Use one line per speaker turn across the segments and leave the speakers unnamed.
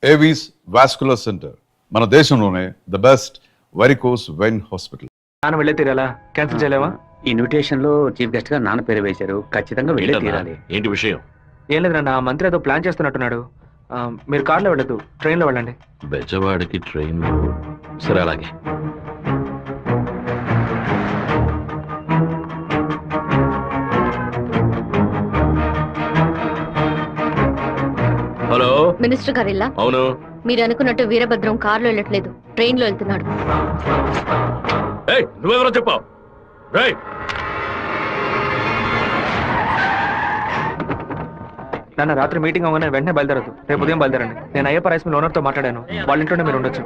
Avis vascular centre, మన దేశంలోనే the best varicose vein hospital.
నాన్న వెళ్ళే తీరాలా? క్యాన్సిల్ చేయలేవా?
ఇన్విటేషన్ లో చీఫ్ గెస్ట్ గా నాన్న పేరు వేశారు, ఖచ్చితంగా వెళ్ళే తీరాలి.
ఏంటి విషయం?
ఏం లేదు నాన్న, మంత్రి ఏదో ప్లాన్ చేస్తున్నట్టున్నాడు. మీరు కార్లో వెళ్ళదు, ట్రైన్లో వెళ్ళండి.
బెజవాడికి ట్రైన్? సరే అలాగే. హలో
మినిస్టర్ గారిల్లా?
అవును.
మీరు అనుకున్నట్టు వీరభద్రం కారులో వెళ్ళట్లేదు, ట్రైన్ లో వెళ్తున్నాడు.
నువ్వెవరో చెప్పావు?
నాన్న రాత్రి మీటింగ్ అవగానే వెంటనే బయలుదేరదు, రేపు ఉదయం బయలుదేరండి. నేను అయ్యప్ప రైస్ మిల్ ఓనర్ తో మాట్లాడాను, వాళ్ళ ఇంట్లోనే మీరు ఉండొచ్చు.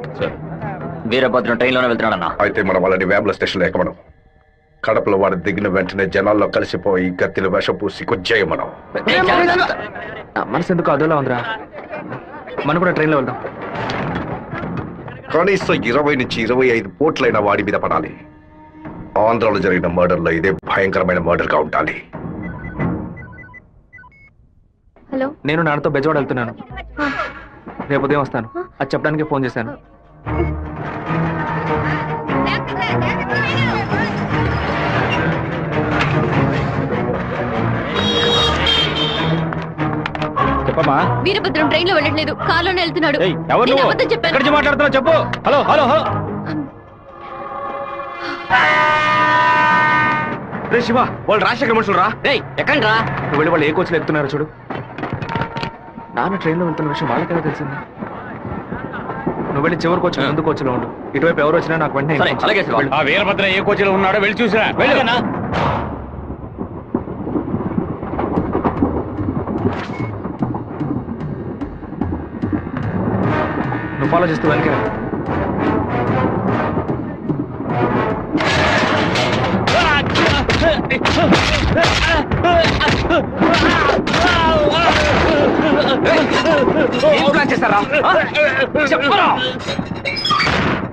వీరభద్రం ట్రైన్ లోనే వెళ్తున్నాడన్నా.
అయితే మనం వాళ్ళని వేముల స్టేషన్ లో ఎక్కమనం. కడపలో వాడు దిగిన వెంటనే జనాల్లో కలిసిపోయి గత్తిని విషం పూసి కొచ్చేయమనం.
మనసు ఎందుకు అదోలా ఉందిరా, మనం కూడా ట్రైన్లో వెళ్దాం.
కనీసం 20 నుంచి 25 పోట్లైన వాడి మీద పడాలి. ఆంధ్రాలో జరిగిన మర్డర్ లో ఇదే భయంకరమైన మర్డర్ గా ఉండాలి.
హలో,
నేను నాన్నతో బెజవాడ వెళ్తున్నాను, రేపు ఉదయం వస్తాను. అది చెప్పడానికి ఫోన్ చేశాను.
చెప్పమ్మా.
వీరభద్రం ట్రైన్ లో వెళ్ళట్లేదు, కార్లోనే వెళ్తున్నాడు. నేను అబద్ధం చెప్పాను.
మాట్లాడుతున్నావు చెప్పు. హలో హలో హలో రే శివ, వాళ్ళు రాజశేఖర మనుషులు రా.
ఎక్కండి రా.
నువ్వు వెళ్ళి వాళ్ళు ఏ కోచ్లో ఎక్కుతున్నారు చూడు. నాన్న ట్రైన్లో వెళ్తున్న విషయం వాళ్ళకెలా తెలిసింది? నువ్వు వెళ్ళి చివరి కోచ్ ముందు కోచ్లో ఉండు, ఇటువైపు ఎవరు వచ్చినా నాకు వెంటనే.
అలాగే
వీరభద్ర ఏ కోచ్లో ఉన్నాడో వెళ్ళి చూసిరా.
నువ్వు ఫాలో చేస్తూ వెనక.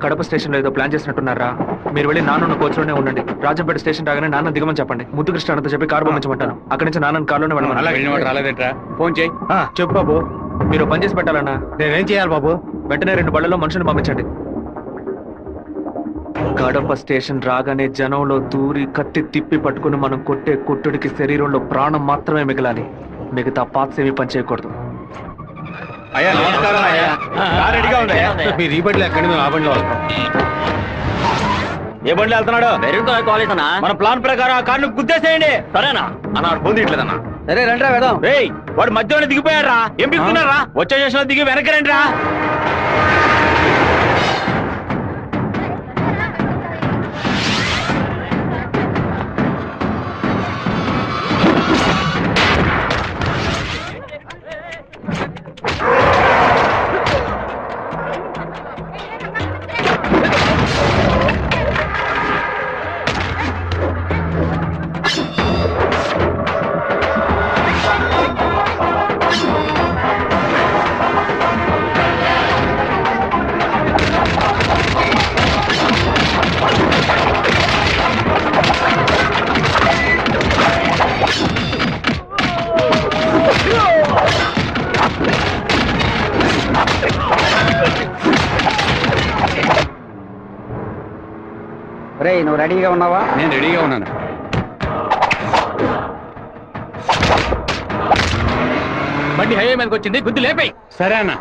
కడప స్టేషన్ లో ఏదో ప్లాన్ చేసినట్టున్నారా? మీరు వెళ్ళి నాన్న కోచ్లోనే ఉండండి. రాజంపేట స్టేషన్ రాగానే నాన్న దిగమని చెప్పండి. ముద్దు కృష్ణ అంతా చెప్పి కారు పంపించమంటాను. అక్కడి నుంచి నాన్న కారులోనే వెళ్ళమని.
రాలేదేంట్రా? ఫోన్ చేయి.
చెప్పు బాబు. మీరు పని చేసి పెట్టాలన్నా.
నేనేం చేయాలి బాబు?
వెంటనే 2 బళ్ళలో మనుషులు పంపించండి. కడప స్టేషన్ రాగానే జనంలో దూరి కత్తి తిప్పి పట్టుకుని మనం కొట్టే కొట్టుడికి శరీరంలో ప్రాణం మాత్రమే మిగలాలి, మిగతా పార్ట్స్ ఏమీ పని చేయకూడదు.
అయ్యా నమస్కారం. అయ్యా రెడీగా ఉందయ్యా. మీరు ఈ బండిలో ఎక్కడి మేము ఆ బండిలో వెళ్తాం. ఏ బండిలో వెళ్తున్నాడు?
కాలేజ్ అన్నా.
మన ప్లాన్ ప్రకారం ఆ కార్ను గుద్దేసేయండి.
సరేనా
అన్న పొందిట్లేదన్నా.
సరే రండి వెళ్దాం.
వాడు మధ్యలో దిగిపోయారా? ఏం దిగుతున్నారా? వచ్చే చేసిన దిగి వెనక్కి రండి రా.
నువ్వు రెడీగా ఉన్నావా?
నేను రెడీగా ఉన్నాను.
బండి హైవే మీదకి వచ్చింది, గుద్దు లేపాయి.
సరే అన్న.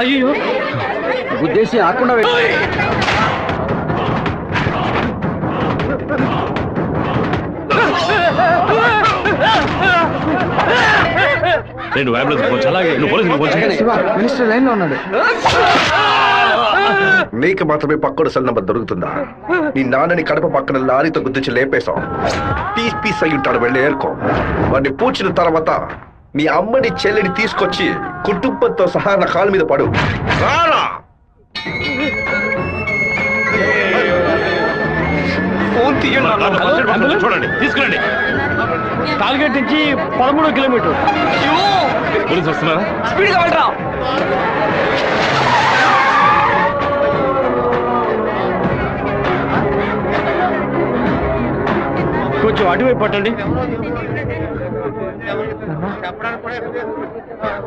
అయ్యో గుద్దేసి ఆకుండా
రెండు అంబులెన్స్ నువ్వు పోలీసులు
మినిస్టర్ లైన్ లో ఉన్నాడు.
నీకు మాత్రమే పక్కడు సెల్ నంబర్ దొరుకుతుందా? నీ నాన్నని కడప పక్కన లారీతో గుద్దించి లేపేశాం. పీస్ పీస్ అయి ఉంటాడు, వెళ్ళి ఏరుకో. వాడిని పూడ్చిన తర్వాత మీ అమ్మని చెల్లిని తీసుకొచ్చి కుటుంబంతో సహా నా కాళ్ళ మీద పడు. రారా! ఫోన్ తీయండి నాన్న.
చూడండి, తీసుకురండి.
టార్గెట్ నుంచి 13 కిలోమీటర్.
పోలీసు వస్తున్నారా?
స్పీడ్గా వెళ్ళరా. కొంచెం అటువైపు పట్టండి.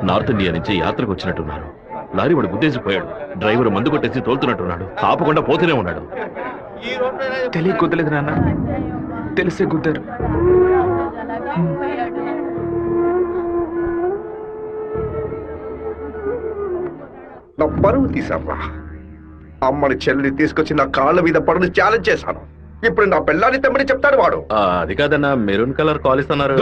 నార్త్ ఇండియా నుంచి యాత్రకు వచ్చినట్టున్నారు. లారీ వాడు గుద్దేసిపోయాడు. డ్రైవర్ మందు కొట్టేసి తోలుతున్నట్టున్నాడు. ఆపకుండా పోతూనే ఉన్నాడు.
తెలియ గుద్దలేదు నాన్న, తెలిసే గుద్దారు.
నా పరువు తీసారా? అమ్మని చెల్లిని తీసుకొచ్చి నా కాళ్ళ మీద పడుని ఛాలెంజ్ చేశాను. ఇప్పుడు నా పిల్లాన్ని తెమ్మని చెప్తాడు వాడు.
అది కాదన్నా, మెరూన్ కలర్ కాల్ ఇస్తున్నారు.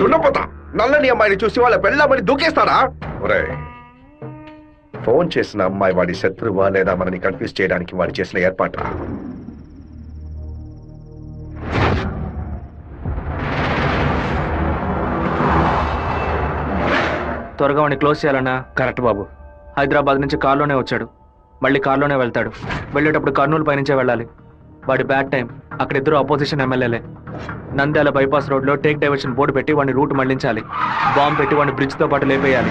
దున్నపోతా నల్లని అమ్మాయిని చూసి వాళ్ళ పెళ్ళామని దూకేస్తారా? ఒరే, ఫోన్ చేసిన అమ్మాయి వాడి శత్రువా లేదా మనని కన్ఫ్యూజ్ చేయడానికి వాడు చేసిన ఏర్పాటు.
త్వరగా వాడిని క్లోజ్ చేయాలన్నా.
కరెక్ట్ బాబు.
హైదరాబాద్ నుంచి కార్లోనే వచ్చాడు, మళ్ళీ కార్లోనే వెళ్తాడు. వెళ్ళేటప్పుడు కర్నూలు పైనుంచే వెళ్ళాలి. వాడి బ్యాడ్ టైం. అక్కడ ఇద్దరు అపోజిషన్ ఎమ్మెల్యేలే. నంద్యాల బైపాస్ రోడ్ లో టేక్ డైవర్షన్ బోర్డు పెట్టి వాడిని రూట్ మళ్లించాలి. బాంబు పెట్టి వాడిని బ్రిడ్జ్ తో పాటు లేపేయాలి.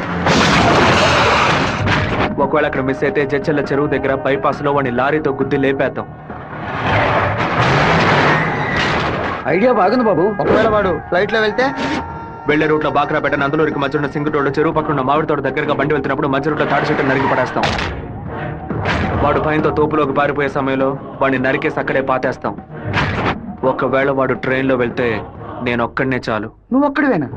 ఒకవేళ అక్కడ మిస్ అయితే జడ్చెల్ల చెరువు దగ్గర బైపాస్ లో వాడిని లారీతో గుద్ది లేపేద్దాం.
ఐడియా బాగుంది బాబు. ఒకవేళ వాడు ఫ్లైట్ లో వెళ్తే?
వెళ్లే రూట్ లో బాక్రాపేట నందులూరికి మధ్య ఉన్న సింగు రోడ్డు చెరువు పక్కన ఉన్న మామిడి తోట దగ్గరగా బండి వెళ్తున్నప్పుడు మధ్య రూట్ లో తాడి చెట్టు నరికి పడేస్తాం. వాడు భయంతో తోపులోకి పారిపోయే సమయంలో వాడిని నరికేసి అక్కడే పాతేస్తాం. ఒకవేళ వాడు ట్రైన్ లో వెళ్తే నేను ఒక్కడనే చాలు.
నువ్వు ఒక్కడివేనా?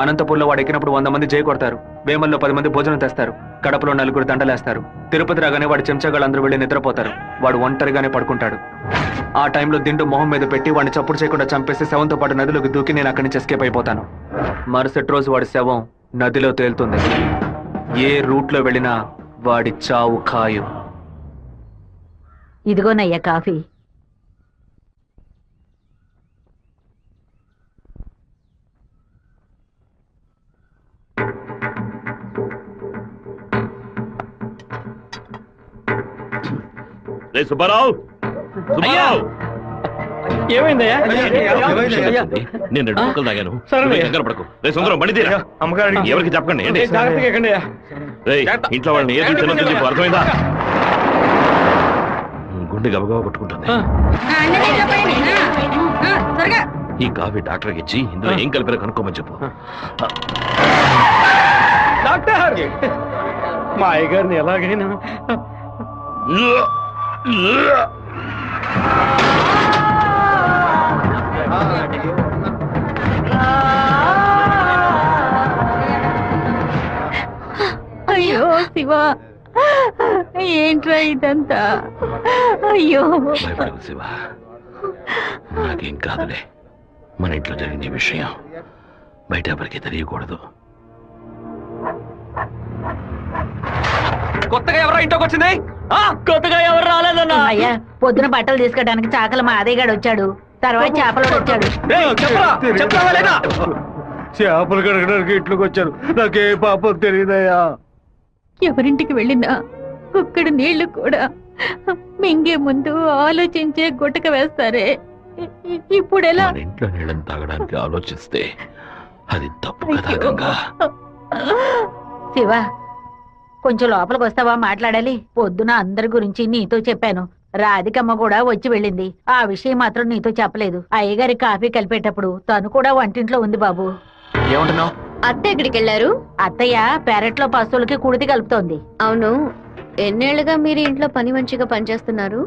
అనంతపూర్లో వాడు ఎక్కినప్పుడు 100 మంది జై కొడతారు. వేమల్లో 10 మంది భోజనం తెస్తారు. కడపలో 4 దండలేస్తారు. తిరుపతి రాగానే వాడి చెంచగాళ్ళందరూ వెళ్ళి నిద్రపోతారు. వాడు ఒంటరిగానే పడుకుంటాడు. ఆ టైంలో దిండు మొహం మీద పెట్టి వాడిని చప్పుడు చేయకుండా చంపేసి శవంతో పాటు నదిలోకి దూకి నేను అక్కడి నుంచి ఎస్కేప్ అయిపోతాను. మరుసటి రోజు వాడి శవం నదిలో తేలుతుంది. ఏ రూట్ లో వెళ్ళినా వాడి చావు ఖాయం.
ఇదిగోనయ్యా కాఫీ.
సుబ్బారావు, సుబ్బారావు,
ఏమైందయ్యా?
నేను 2 ముక్కలు తాగాను. కంగారు పడకు. రే సుందరం, బండి తీరా. ఎవరికి చెప్పకండి. ఏంటి? రేయ్, ఇంట్లో వాళ్ళని ఏది తినొద్దని చెప్పు, అర్థమైందా? గుండె గబగబా కొట్టుకుంటుంది. ఈ కాఫీ డాక్టర్కి ఇచ్చి ఇందులో ఏం కలిపారో కనుక్కోమని చెప్పు.
డాక్టర్, మా అయ్యగారిని ఎలాగైనా
అయ్యో శివ, ఏంట్రా ఇదంతా? అయ్యో
భయపడకు శివ, నాకేం కాదులే. మన ఇంట్లో జరిగిన విషయం బయట ఎవరికి తెలియకూడదు.
కొత్తగా ఎవరో ఇంట్లోకి వచ్చింది? కొత్తగా ఎవరు రాలేదన్నా.
అయ్యా, పొద్దున బట్టలు తీసుకెళ్ళడానికి చాకల మా అదేగాడు వచ్చాడు. తర్వాత చేపలు వచ్చాడు.
చేపలు కడగడానికి ఇంట్లోకి వచ్చారు. నాకే పాపం తెలియదయ్యా.
ఎవరింటికి వెళ్ళినా ఒక్కడ నీళ్లు కూడా మింగే ముందు ఆలోచించే గుట్టక వేస్తారే. ఇప్పుడు ఎలా?
మన ఇంట్లో నీళ్ళని తాగడానికి ఆలోచిస్తే అది తప్పు కదా గంగా.
శివ, కొంచెం లోపలికి వస్తావా? మాట్లాడాలి. పొద్దున అందరి గురించి నీతో చెప్పాను. రాధికమ్మ కూడా వచ్చి వెళ్ళింది. ఆ విషయం మాత్రం నీతో చెప్పలేదు. అయ్యగారి కాఫీ కలిపేటప్పుడు తను కూడా వంటింట్లో ఉంది బాబు.
ఏమంటున్నావు?
అత్త ఎక్కడికి వెళ్ళారు?
అత్తయ్య పెరట్లో పశువులకి కుడితి కలుపుతోంది.
అవును, ఎన్నేళ్లుగా మీరు ఇంట్లో పని మంచిగా పనిచేస్తున్నారు?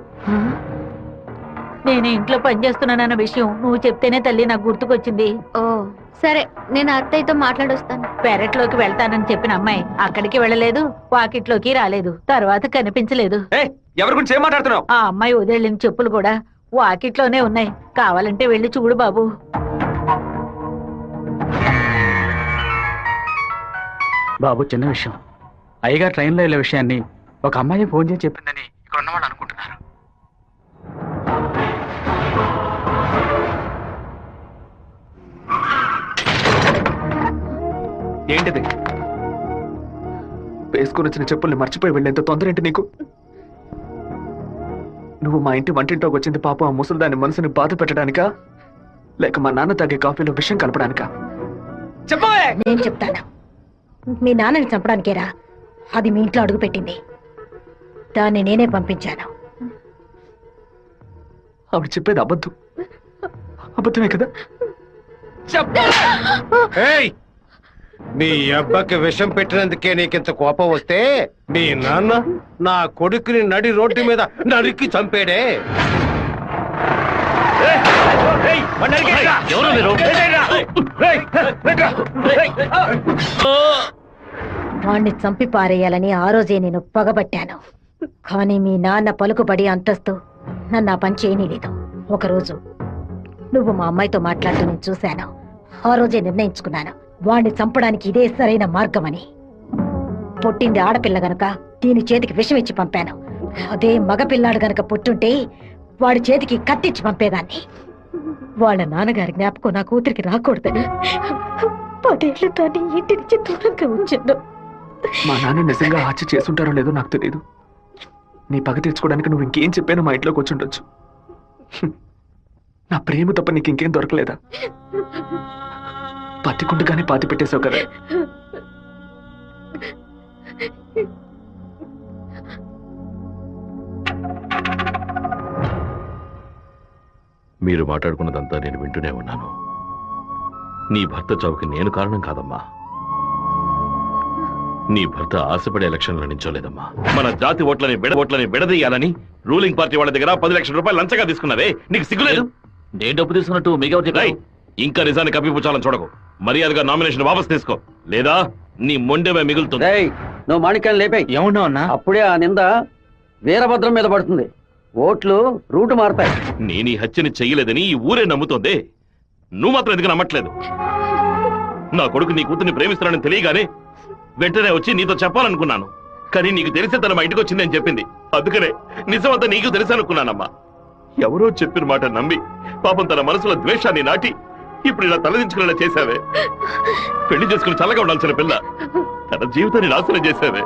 నేను ఇంట్లో పనిచేస్తున్నానన్న విషయం నువ్వు చెప్తేనే తల్లి నాకు గుర్తుకొచ్చింది.
ఓ సరే, నేను అత్తయ్యతో మాట్లాడొస్తాను.
పెరట్లోకి వెళ్తానని చెప్పిన అమ్మాయి అక్కడికి వెళ్ళలేదు, వాకిట్లోకి రాలేదు, తర్వాత కనిపించలేదు.
ఎవరి గురించి ఏం మాట్లాడుతున్నావు?
ఆ అమ్మాయి వదిలిన చెప్పులు కూడా వాకిట్లోనే ఉన్నాయి. కావాలంటే వెళ్ళి చూడు బాబు.
బాబు చిన్న విషయం. అయ్యగారు ట్రైన్లో వెళ్ళే విషయాన్ని ఒక అమ్మాయి ఫోన్ చేసి చెప్పిందని ఇక్కడ ఉన్నవాళ్ళు అనుకుంటున్నారు.
ఏంటిది? వేసుకుని వచ్చిన చెప్పుల్ని మర్చిపోయి వెళ్ళేంత తొందర ఏంటి నీకు? నువ్వు మా ఇంటి వంటింట్లోకి వచ్చింది పాప ఆ ముసలిదాని మనసుని బాధ పెట్టడానికా, లేక మా నాన్న తాగే కాఫీలో విషయం కలపడానికా? చెప్పవే.
నేను చెప్తాను. మీ నాన్నని చంపడానికేరా అది మీ ఇంట్లో అడుగు పెట్టింది. దాన్ని నేనే పంపించాను.
ఆవిడ చెప్పేది అబద్ధం. అబద్ధమే కదా?
నీ అబ్బకి విషం పెట్టినందుకే నీకింత కోపం వస్తే మీ నాన్న నా కొడుకుని నడి రోడ్డు మీద నరికి చంపాడే.
ఎవరు మీరు?
వాణ్ణి చంపి పారేయాలని ఆ రోజే నేను పగబట్టాను. కానీ మీ నాన్న పలుకుబడి అంతస్తు నన్ను ఆ పని చేయనీలేదు. ఒకరోజు నువ్వు మా అమ్మాయితో మాట్లాడుతూ నేను చూశాను. ఆ రోజే నిర్ణయించుకున్నాను, వాణ్ణి చంపడానికి ఇదే సరైన మార్గమని. పుట్టింది ఆడపిల్ల గనక దీని చేతికి విషం ఇచ్చి పంపాను. అదే మగపిల్లాడు గనక పుట్టుంటే వాడి చేతికి కత్తిచ్చి పంపేదాన్ని. వాళ్ళ నాన్నగారి జ్ఞాపకం నా కూతురికి రాకూడదని 10 ఏళ్లు దాన్ని ఇంటి నుంచి దూరంగా ఉంచాను.
మా నాన్న నిజంగా హత్య చేసుంటారో లేదో నాకు తెలియదు. నీ పగ తీర్చుకోవడానికి నువ్వు ఇంకేం చెప్పానో మా ఇంట్లోకి వచ్చి ఉండొచ్చు. నా ప్రేమ తప్ప నీకు ఇంకేం దొరకలేదా? పత్తికుండగానే పాతి పెట్టేశావు కదా.
మీరు మాట్లాడుకున్నదంతా నేను వింటూనే ఉన్నాను. నీ భర్త చావుకి నేను కారణం కాదమ్మా. నీ భర్త ఆశపడే ఎలక్షన్లో నించోలేదమ్మా. మన జాతి ఓట్లని విడదీయాలని రూలింగ్ పార్టీ వాళ్ళ దగ్గర 10 లక్షల రూపాయలు లంచగా తీసుకున్నావే, నీకు సిగ్గులేదు?
నేను డబ్బు తీసుకున్నట్టు మిగతా
ఇంకా నిజాన్ని కప్పిపుచ్చాలని చూడకు. మర్యాదగా నామినేషన్ వాపస్ తీసుకో, లేదా నీ మొండెమే మిగులుతుంది.
నువ్వు మాణిక్యాన్ని లేపే.
ఏమన్నా అన్నా?
అప్పుడే ఆ నింద వీరభద్రం మీద పడుతుంది. ఓట్లు రూటు మారుతాయి.
నేను ఈ హత్యని చెయ్యలేదని ఈ ఊరే నమ్ముతోంది. నువ్వు మాత్రం ఎందుకు నమ్మట్లేదు? నా కొడుకు నీ కూతుర్ని ప్రేమిస్తున్నానని తెలియగానే వెంటనే వచ్చి నీతో చెప్పాలనుకున్నాను. కానీ నీకు తెలిసే తన మా ఇంటికి వచ్చిందని చెప్పింది. అందుకనే నిజమంతా నీకు తెలుసనుకున్నానమ్మా. ఎవరో చెప్పిన మాట నమ్మి పాపం తన మనసులో ద్వేషాన్ని నాటి ఇప్పుడు ఇలా తలదించుకునేలా చేశావే. పెళ్లి చేసుకుని చల్లగా ఉండాల్సిన పిల్ల తన జీవితాన్ని నాశనం చేశావే.